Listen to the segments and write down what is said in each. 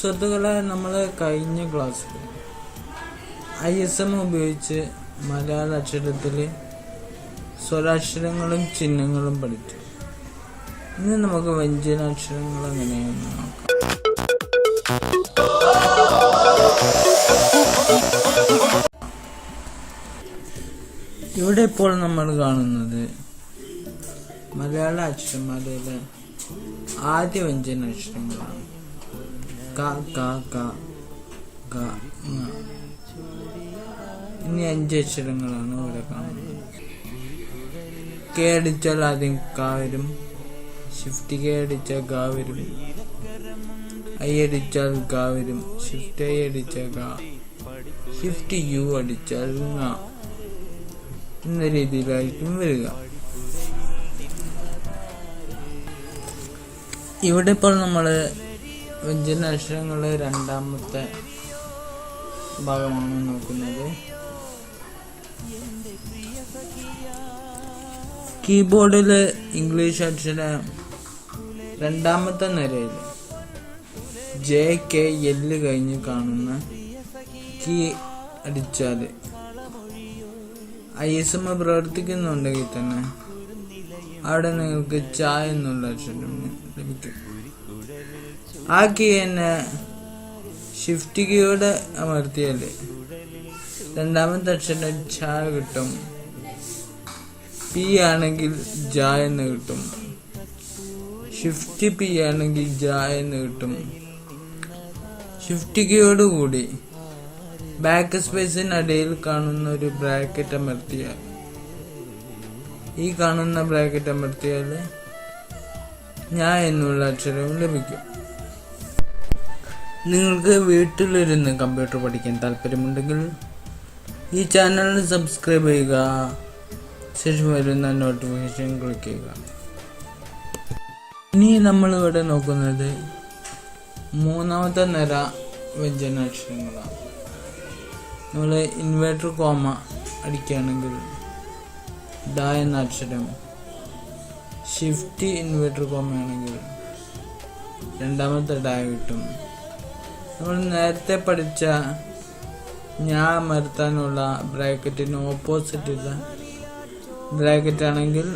സുഹൃത്തുക്കളെ, നമ്മൾ കഴിഞ്ഞ ക്ലാസ്സിൽ ISM ഉപയോഗിച്ച് മലയാള അക്ഷരത്തിൽ സ്വരാക്ഷരങ്ങളും ചിഹ്നങ്ങളും പഠിച്ചു. ഇന്ന് നമുക്ക് വ്യഞ്ജനാക്ഷരങ്ങൾ എങ്ങനെയാണെന്ന് നോക്കാം. ഇവിടെ ഇപ്പോൾ നമ്മൾ കാണുന്നത് മലയാള അക്ഷരമാലയിലെ ആദ്യ വ്യഞ്ജനാക്ഷരങ്ങളാണ്. ക, ക, ക, ഗ, ങ. ഇനി 5 അക്ഷരങ്ങളാണ് ഇവിടെ കാണുന്നത്. കെ അടിച്ചാൽ ആദ്യം ക വരും, ഷിഫ്റ്റ് കെ അടിച്ചാൽ ഗ വരും, ഐ അടിച്ചാൽ ഗ വരും, ഷിഫ്റ്റ് ഐ അടിച്ചാൽ ഗ, ഷിഫ്റ്റ് യു അടിച്ചാൽ ങ എന്ന രീതിയിലായിരിക്കും വരിക. ഇവിടെ ഇപ്പോൾ നമ്മൾ വ്യഞ്ജനാക്ഷരങ്ങളെ രണ്ടാമത്തെ ഭാഗമാണ് നോക്കുന്നത്. കീബോർഡില് ഇംഗ്ലീഷ് അക്ഷരം രണ്ടാമത്തെ നിരയിൽ JKL കഴിഞ്ഞ് കാണുന്ന കീ അടിച്ചാൽ ISM പ്രവർത്തിക്കുന്നുണ്ടെങ്കിൽ തന്നെ അവിടെ നിങ്ങൾക്ക് ച എന്നുള്ള അക്ഷരം ലഭിക്കും. ആ കീ തന്നെ ഷിഫ്റ്റ് കീയോടെ അമർത്തിയാൽ രണ്ടാമത്തെ അക്ഷരം ഛ കിട്ടും. പി ആണെങ്കിൽ ജ എന്ന് കിട്ടും. ഷിഫ്റ്റ് പി ആണെങ്കിൽ ജ എന്ന് കിട്ടും. ഷിഫ്റ്റ് കീയോട് കൂടി ബാക്ക് സ്പേസിനടിയിൽ കാണുന്ന ഒരു ബ്രാക്കറ്റ് അമർത്തിയാൽ, ഈ കാണുന്ന ബ്രാക്കറ്റ് അമർത്തിയാൽ ഞാൻ എന്നുള്ള അക്ഷരവും ലഭിക്കും. നിങ്ങൾക്ക് വീട്ടിലിരുന്ന് കമ്പ്യൂട്ടർ പഠിക്കാൻ താല്പര്യമുണ്ടെങ്കിൽ ഈ ചാനൽ സബ്സ്ക്രൈബ് ചെയ്യുക, ശേഷം വരുന്ന നോട്ടിഫിക്കേഷൻ ക്ലിക്ക് ചെയ്യുക. ഇനി നമ്മളിവിടെ നോക്കുന്നത് മൂന്നാമത്തെ നിര വ്യഞ്ജനാക്ഷരങ്ങളാണ്. നമ്മൾ ഇൻവേർട്ടർ കോമ അടിക്കുകയാണെങ്കിൽ ഡ എന്ന അക്ഷരം, ഷിഫ്റ്റ് ഇൻവേർട്ടർ കോമ ആണെങ്കിൽ രണ്ടാമത്തെ ഡ കിട്ടും. നമ്മൾ നേരത്തെ പഠിച്ച ഞാൻ അമർത്താനുള്ള ബ്രാക്കറ്റിന് ഓപ്പോസിറ്റുള്ള ബ്രാക്കറ്റ് ആണെങ്കിൽ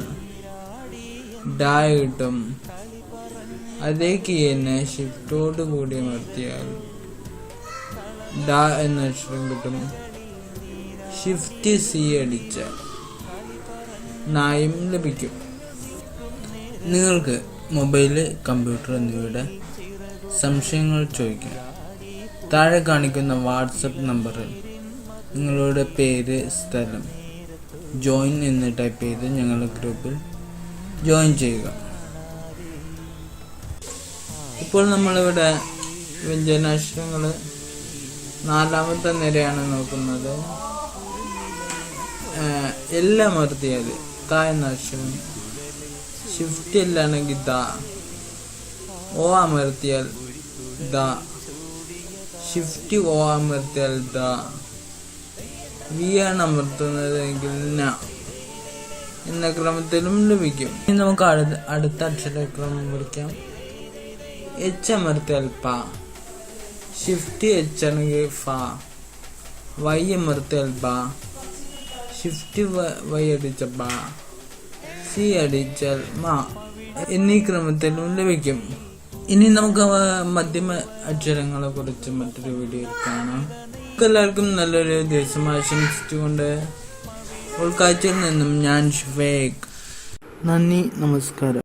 ഡ കിട്ടും. അതേ കീ തന്നെ ഷിഫ്റ്റോട് കൂടി അമർത്തിയാൽ ഡ എന്ന അക്ഷരം കിട്ടും. ഷിഫ്റ്റ് സി അടിച്ചാൽ നായും ലഭിക്കും. നിങ്ങൾക്ക് മൊബൈല്, കമ്പ്യൂട്ടർ എന്നിവയുടെ സംശയങ്ങൾ ചോദിക്കാം. താഴെ കാണിക്കുന്ന വാട്സപ്പ് നമ്പറിൽ നിങ്ങളുടെ പേര്, സ്ഥലം, ജോയിൻ എന്ന് ടൈപ്പ് ചെയ്ത് ഞങ്ങളുടെ ഗ്രൂപ്പിൽ ജോയിൻ ചെയ്യുക. ഇപ്പോൾ നമ്മളിവിടെ വ്യഞ്ജനാക്ഷരങ്ങൾ നാലാമത്തെ നിരയാണ് നോക്കുന്നത്. എല്ലാം അമർത്തിയാൽ ത എന്ന അക്ഷരം, ഷിഫ്റ്റ് എല്ലാണെങ്കിൽ ദ, ഓ അമർത്തിയാൽ ദ, ഷിഫ്റ്റ് ഓ അമർത്തിയാൽ ദ, വി ആണ് അമർത്തുന്നതെങ്കിൽ ന എന്ന ക്രമത്തിലും ലഭിക്കും. ഇനി നമുക്ക് അടുത്ത അക്ഷരക്രമം പഠിക്കാം. എച്ച് അമർത്തിയാൽ പ, ഷിഫ്റ്റ് എച്ച് ആണെങ്കിൽ ഫ, വൈ അമർത്തിയാൽ ബ, ഷിഫ്റ്റ് വൈ അടിച്ച ബ, സി അടിച്ചാൽ മ എന്നീ ക്രമത്തിലും ലഭിക്കും. ഇനി നമുക്ക് മധ്യമ അക്ഷരങ്ങളെ കുറിച്ച് മറ്റൊരു വീഡിയോയിൽ കാണാം. എല്ലാവർക്കും നല്ലൊരു ദിവസം ആശംസിച്ചുകൊണ്ട് ഉൾക്കാഴ്ചയിൽ നിന്നും ഞാൻ ഷുഫേഖ്. നന്ദി, നമസ്കാരം.